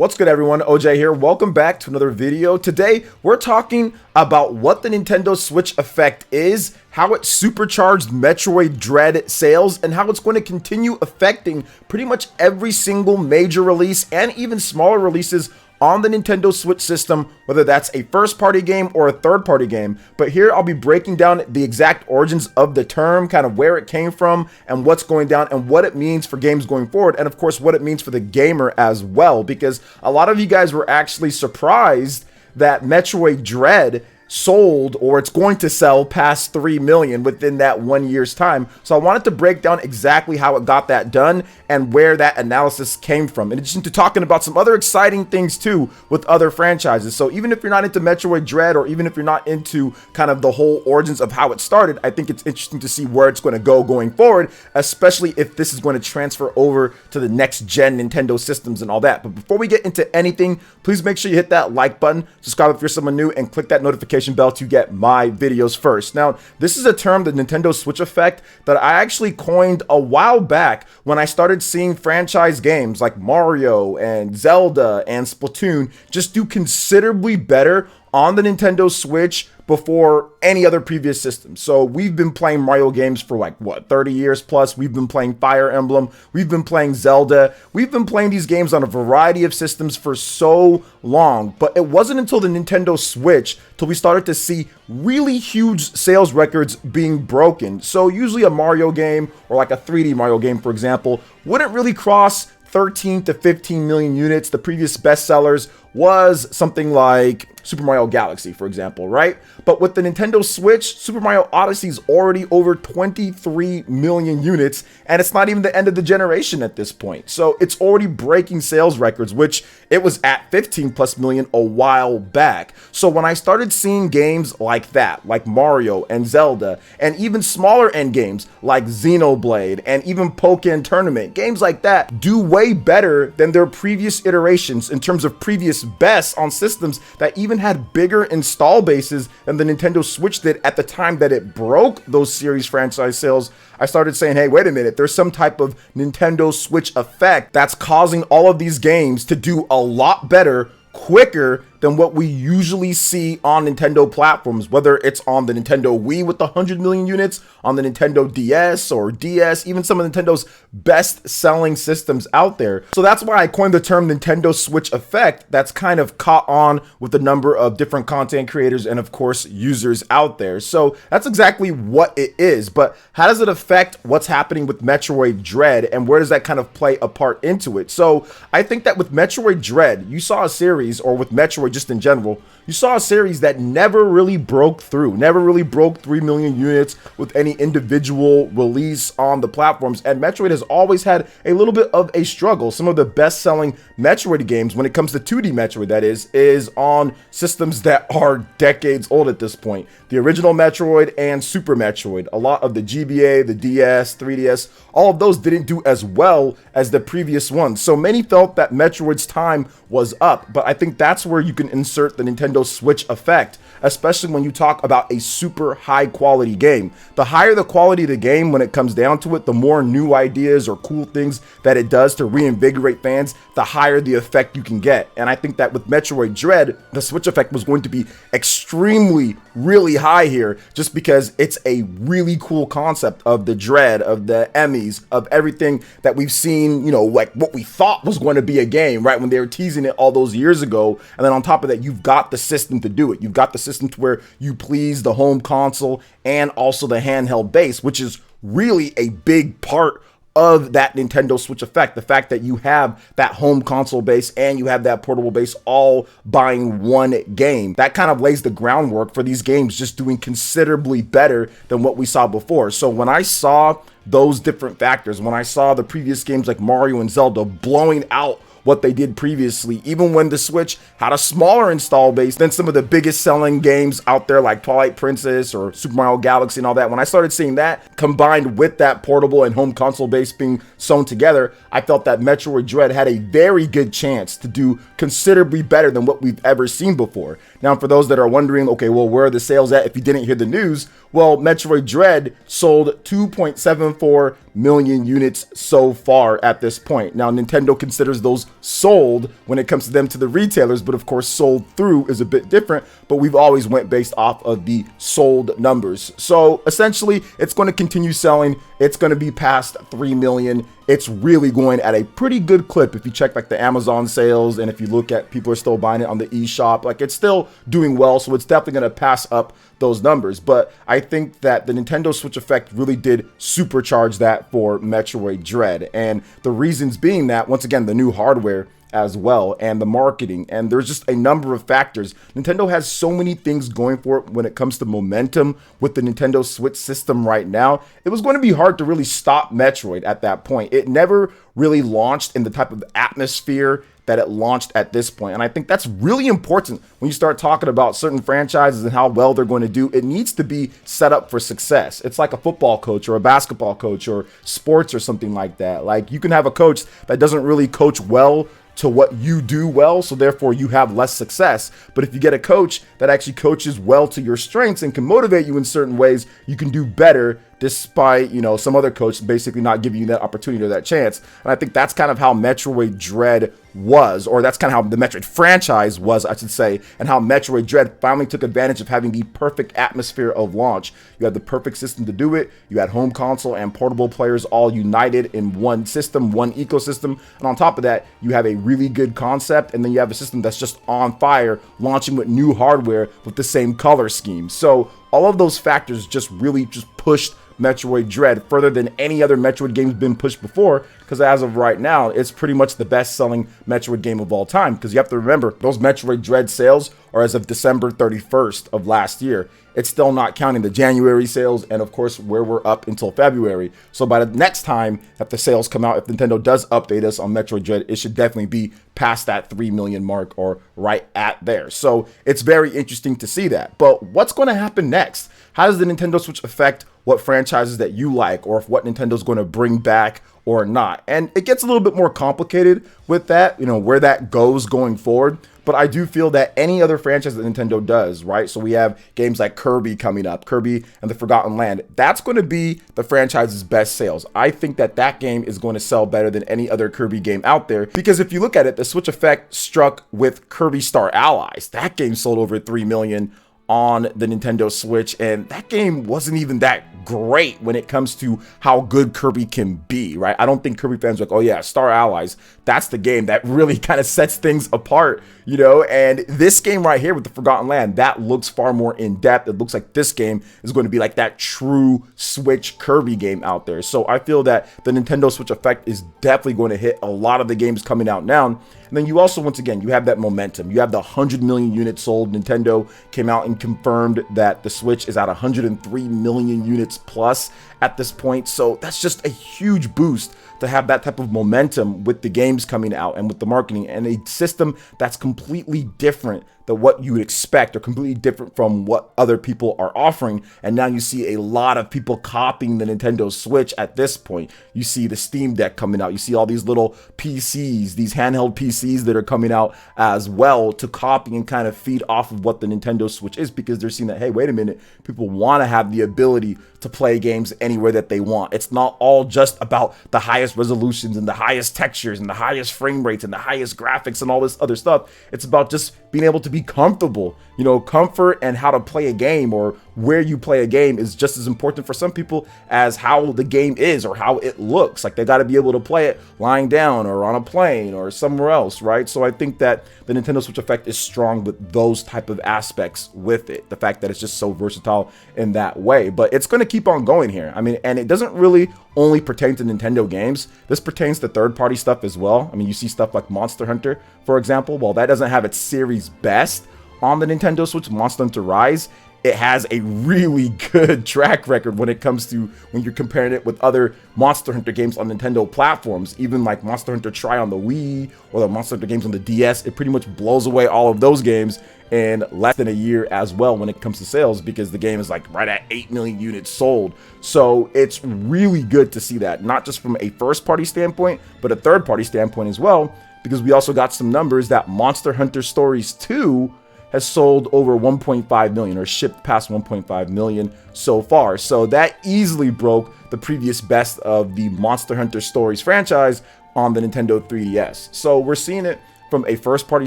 What's good, everyone? OJ here. Welcome back to another video. Today, we're talking about what the Nintendo Switch effect is, how it supercharged Metroid Dread sales, and how it's going to continue affecting pretty much every single major release and even smaller releases on the Nintendo Switch system, whether that's a first-party game or a third-party game. But here I'll be breaking down the exact origins of the term, kind of where it came from and what's going down and what it means for games going forward, and of course what it means for the gamer as well, because a lot of you guys were actually surprised that Metroid Dread sold, or it's going to sell, past 3 million within that 1 year's time. So I wanted to break down exactly how it got that done and where that analysis came from, in addition to talking about some other exciting things too with other franchises. So even if you're not into Metroid Dread, or even if you're not into kind of the whole origins of how it started, I think it's interesting to see where it's going to go going forward, especially if this is going to transfer over to the next gen Nintendo systems and all that. But before we get into anything, please make sure you hit that like button, subscribe if you're someone new, and click that notification bell to get my videos first. Now, this is a term, the Nintendo Switch effect, that I actually coined a while back when I started seeing franchise games like Mario and Zelda and Splatoon just do considerably better on the Nintendo Switch before any other previous system. So we've been playing Mario games for like, what, 30 years plus. We've been playing Fire Emblem. We've been playing Zelda. We've been playing these games on a variety of systems for so long. But it wasn't until the Nintendo Switch till we started to see really huge sales records being broken. So usually a Mario game, or like a 3D Mario game, for example, wouldn't really cross 13 to 15 million units. The previous bestsellers was something like Super Mario Galaxy, for example, right? But with the Nintendo Switch, Super Mario Odyssey is already over 23 million units, and it's not even the end of the generation at this point. So it's already breaking sales records, which it was at 15 plus million a while back. So when I started seeing games like that, like Mario and Zelda, and even smaller end games like Xenoblade and even Pokken Tournament, games like that do way better than their previous iterations in terms of previous bests on systems that even had bigger install bases than the Nintendo Switch did at the time that it broke those series franchise sales, I started saying, hey, wait a minute, there's some type of Nintendo Switch effect that's causing all of these games to do a lot better quicker than what we usually see on Nintendo platforms, whether it's on the Nintendo Wii with the 100 million units, on the Nintendo DS or DS, even some of Nintendo's best-selling systems out there. So that's why I coined the term Nintendo Switch effect. That's kind of caught on with a number of different content creators and, of course, users out there. So that's exactly what it is. But how does it affect what's happening with Metroid Dread, and where does that kind of play a part into it? So I think that with Metroid Dread, you saw a series, or with Metroid just in general, you saw a series that never really broke through, never really broke 3 million units with any individual release on the platforms. And Metroid has always had a little bit of a struggle. Some of the best-selling Metroid games, when it comes to 2D Metroid, that is on systems that are decades old at this point. The original Metroid and Super Metroid, a lot of the GBA, the DS, 3DS, all of those didn't do as well as the previous ones. So many felt that Metroid's time was up, but I think that's where you can insert the Nintendo Switch effect, especially when you talk about a super high quality game. The higher the quality of the game, when it comes down to it, the more new ideas or cool things that it does to reinvigorate fans, the higher the effect you can get. And I think that with Metroid Dread, the Switch effect was going to be extremely, really high here, just because it's a really cool concept of the Dread, of the Emmys, of everything that we've seen, you know, like what we thought was going to be a game, right, when they were teasing it all those years ago. And then on top of that, you've got the system to do it. You've got the system to where you please the home console and also the handheld base, which is really a big part of that Nintendo Switch effect. The fact that you have that home console base and you have that portable base all buying one game, that kind of lays the groundwork for these games just doing considerably better than what we saw before. So when I saw those different factors, when I saw the previous games like Mario and Zelda blowing out what they did previously, even when the Switch had a smaller install base than some of the biggest selling games out there like Twilight Princess or Super Mario Galaxy and all that. When I started seeing that combined with that portable and home console base being sewn together, I felt that Metroid Dread had a very good chance to do considerably better than what we've ever seen before. Now, for those that are wondering, okay, well, where are the sales at if you didn't hear the news? Well, Metroid Dread sold 2.74 million units so far at this point. Now, Nintendo considers those sold when it comes to them to the retailers, but of course sold through is a bit different, but we've always went based off of the sold numbers. So essentially, it's going to continue selling. It's going to be past 3 million. It's really going at a pretty good clip. If you check like the Amazon sales, and if you look at people are still buying it on the eShop, like it's still doing well. So it's definitely going to pass up those numbers. But I think that the Nintendo Switch effect really did supercharge that for Metroid Dread. And the reasons being that, once again, the new hardware as well, and the marketing, and there's just a number of factors. Nintendo has so many things going for it when it comes to momentum with the Nintendo Switch system right now. It was going to be hard to really stop Metroid at that point. It never really launched in the type of atmosphere that it launched at this point. And I think that's really important when you start talking about certain franchises and how well they're going to do. It needs to be set up for success. It's like a football coach or a basketball coach or sports or something like that. Like you can have a coach that doesn't really coach well to what you do well, so therefore you have less success. But if you get a coach that actually coaches well to your strengths and can motivate you in certain ways, you can do better despite, you know, some other coach basically not giving you that opportunity or that chance. And I think that's kind of how Metroid Dread was, or that's kind of how the Metroid franchise was, I should say, and how Metroid Dread finally took advantage of having the perfect atmosphere of launch. You had the perfect system to do it. You had home console and portable players all united in one system, one ecosystem. And on top of that, you have a really good concept, and then you have a system that's just on fire, launching with new hardware with the same color scheme. So all of those factors just really just pushed Metroid Dread further than any other Metroid game's been pushed before, because as of right now, it's pretty much the best-selling Metroid game of all time. Because you have to remember, those Metroid Dread sales are as of December 31st of last year. It's still not counting the January sales, and of course, where we're up until February. So by the next time that the sales come out, if Nintendo does update us on Metroid Dread, it should definitely be past that 3 million mark or right at there. So it's very interesting to see that. But what's going to happen next? How does the Nintendo Switch affect what franchises that you like, or if what Nintendo's going to bring back or not? And it gets a little bit more complicated with that, you know, where that goes going forward. But I do feel that any other franchise that Nintendo does, right? So we have games like Kirby coming up, Kirby and the Forgotten Land. That's going to be the franchise's best sales. I think that that game is going to sell better than any other Kirby game out there, because if you look at it, the Switch effect struck with Kirby Star Allies. That game sold over 3 million on the Nintendo Switch, and that game wasn't even that great when it comes to how good Kirby can be, right? I don't think Kirby fans are like, oh yeah, Star Allies, that's the game that really kind of sets things apart, you know? And this game right here with the Forgotten Land, that looks far more in depth. It looks like this game is going to be like that true Switch Kirby game out there. So I feel that the Nintendo Switch effect is definitely going to hit a lot of the games coming out now. And then you also, once again, you have that momentum. You have the 100 million units sold. Nintendo came out and confirmed that the Switch is at 103 million units plus at this point. So that's just a huge boost to have that type of momentum with the games coming out and with the marketing, and a system that's completely different than what you would expect, or completely different from what other people are offering. And now you see a lot of people copying the Nintendo Switch at this point. You see the Steam Deck coming out. You see all these little PCs, these handheld PCs that are coming out as well to copy and kind of feed off of what the Nintendo Switch is, because they're seeing that, hey, wait a minute, people want to have the ability to play games anywhere that they want. It's not all just about the highest resolutions and the highest textures and the highest frame rates and the highest graphics and all this other stuff. It's about just being able to be comfortable. You know, comfort and how to play a game, or where you play a game, is just as important for some people as how the game is or how it looks. Like, they got to be able to play it lying down or on a plane or somewhere else, right? So I think that the Nintendo Switch effect is strong with those type of aspects with it. The fact that it's just so versatile in that way. But it's going to keep on going here. I mean, and it doesn't really only pertain to Nintendo games. This pertains to third-party stuff as well. I mean, you see stuff like Monster Hunter, for example. While that doesn't have its series best on the Nintendo Switch, Monster Hunter Rise, it has a really good track record when it comes to when you're comparing it with other Monster Hunter games on Nintendo platforms. Even like Monster Hunter Tri on the Wii or the Monster Hunter games on the DS, it pretty much blows away all of those games in less than a year as well when it comes to sales, because the game is like right at 8 million units sold. So it's really good to see that, not just from a first-party standpoint, but a third-party standpoint as well, because we also got some numbers that Monster Hunter Stories 2 has sold over 1.5 million, or shipped past 1.5 million so far. So that easily broke the previous best of the Monster Hunter Stories franchise on the Nintendo 3DS. So we're seeing it from a first-party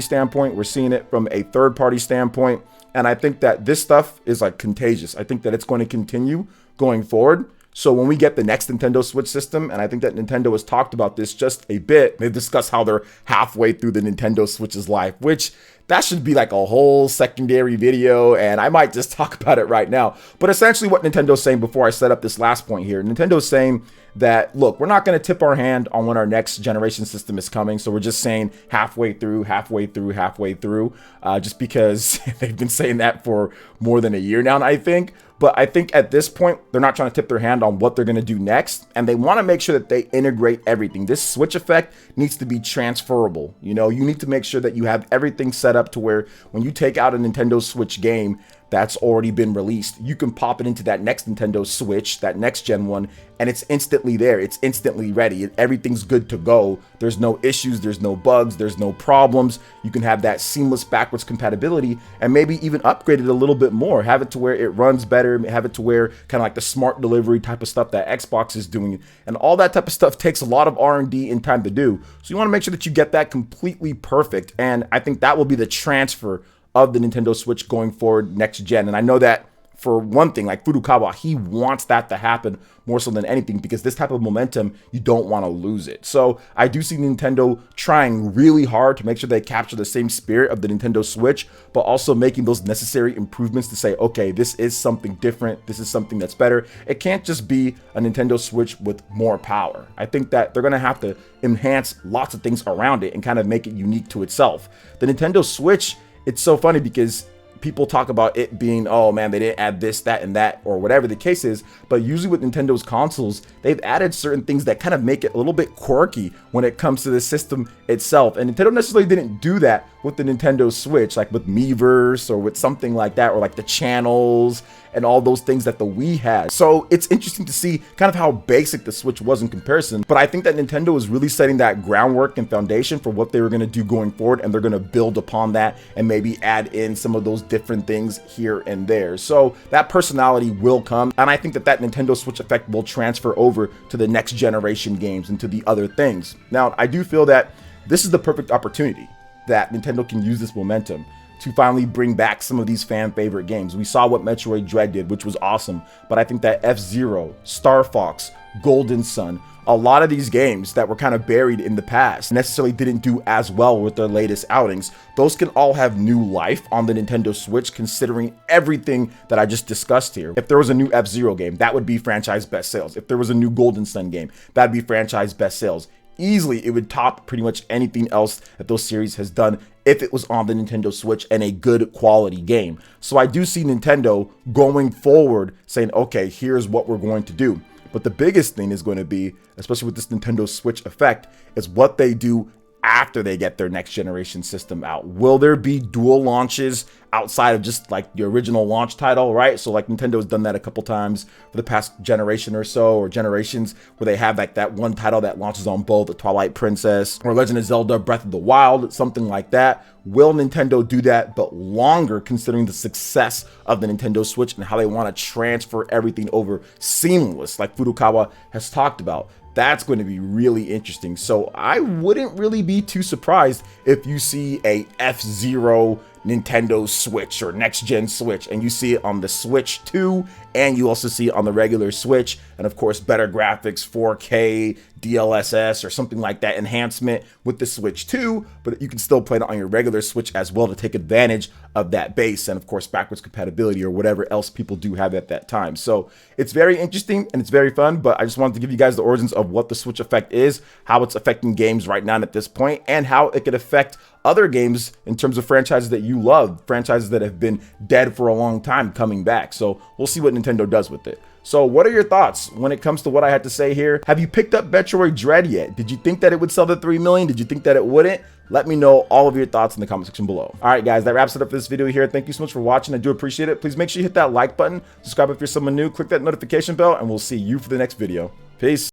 standpoint, we're seeing it from a third-party standpoint, and I think that this stuff is like contagious. I think that it's going to continue going forward. So when we get the next Nintendo Switch system, and I think that Nintendo has talked about this just a bit, they've discussed how they're halfway through the Nintendo Switch's life, which that should be like a whole secondary video, and I might just talk about it right now. But essentially what Nintendo's saying, before I set up this last point here, Nintendo's saying that, look, we're not going to tip our hand on when our next generation system is coming. So we're just saying halfway through, just because they've been saying that for more than a year now, I think. But I think at this point, they're not trying to tip their hand on what they're going to do next. And they want to make sure that they integrate everything. This Switch effect needs to be transferable. You know, you need to make sure that you have everything set up to where when you take out a Nintendo Switch game that's already been released, you can pop it into that next Nintendo Switch, that next gen one, and it's instantly there. It's instantly ready. Everything's good to go. There's no issues, there's no bugs, there's no problems. You can have that seamless backwards compatibility and maybe even upgrade it a little bit more. Have it to where it runs better, have it to where kind of like the smart delivery type of stuff that Xbox is doing. And all that type of stuff takes a lot of R&D and time to do. So you want to make sure that you get that completely perfect. And I think that will be the transfer of the Nintendo Switch going forward next gen. And I know that for one thing, like Furukawa, he wants that to happen more so than anything, because this type of momentum, you don't want to lose it. So I do see Nintendo trying really hard to make sure they capture the same spirit of the Nintendo Switch, but also making those necessary improvements to say, okay, this is something different. This is something that's better. It can't just be a Nintendo Switch with more power. I think that they're going to have to enhance lots of things around it and kind of make it unique to itself. The Nintendo Switch, it's so funny because people talk about it being, oh man, they didn't add this, that, and that, or whatever the case is. But usually with Nintendo's consoles, they've added certain things that kind of make it a little bit quirky when it comes to the system itself. And Nintendo necessarily didn't do that with the Nintendo Switch, like with Miiverse or with something like that, or like the channels and all those things that the Wii had. So it's interesting to see kind of how basic the Switch was in comparison. But I think that Nintendo is really setting that groundwork and foundation for what they were going to do going forward, and they're going to build upon that and maybe add in some of those different things here and there. So that personality will come, and I think that that Nintendo Switch effect will transfer over to the next generation games and to the other things. Now, I do feel that this is the perfect opportunity that Nintendo can use this momentum to finally bring back some of these fan favorite games. We saw what Metroid Dread did, which was awesome, but I think that F-Zero, Star Fox, Golden Sun, a lot of these games that were kind of buried in the past necessarily didn't do as well with their latest outings. Those can all have new life on the Nintendo Switch, considering everything that I just discussed here. If there was a new F-Zero game, that would be franchise best sales. If there was a new Golden Sun game, that'd be franchise best sales. Easily, it would top pretty much anything else that those series has done if it was on the Nintendo Switch and a good quality game. So I do see Nintendo going forward saying, okay, here's what we're going to do. But the biggest thing is going to be, especially with this Nintendo Switch effect, is what they do after they get their next generation system out. Will there be dual launches outside of just like the original launch title, right? So like Nintendo has done that a couple times for the past generation or so, or generations, where they have like that one title that launches on both, the Twilight Princess or Legend of Zelda Breath of the Wild, something like that. Will Nintendo do that, but longer, considering the success of the Nintendo Switch and how they want to transfer everything over seamless, like Furukawa has talked about? That's going to be really interesting. So I wouldn't really be too surprised if you see a F-Zero Nintendo Switch or next gen Switch, and you see it on the Switch 2, and you also see it on the regular Switch, and of course better graphics, 4K, DLSS or something like that enhancement with the Switch 2, but you can still play it on your regular Switch as well to take advantage of that base, and of course backwards compatibility or whatever else people do have at that time. So it's very interesting and it's very fun, but I just wanted to give you guys the origins of what the Switch effect is, how it's affecting games right now at this point, and how it could affect other games in terms of franchises that you love, franchises that have been dead for a long time coming back. So we'll see what Nintendo does with it. So what are your thoughts when it comes to what I had to say here? Have you picked up Metroid Dread yet? Did you think that it would sell to 3 million? Did you think that it wouldn't? Let me know all of your thoughts in the comment section below. All right, guys, that wraps it up for this video here. Thank you so much for watching. I do appreciate it. Please make sure you hit that like button, subscribe if you're someone new, click that notification bell, and we'll see you for the next video. Peace.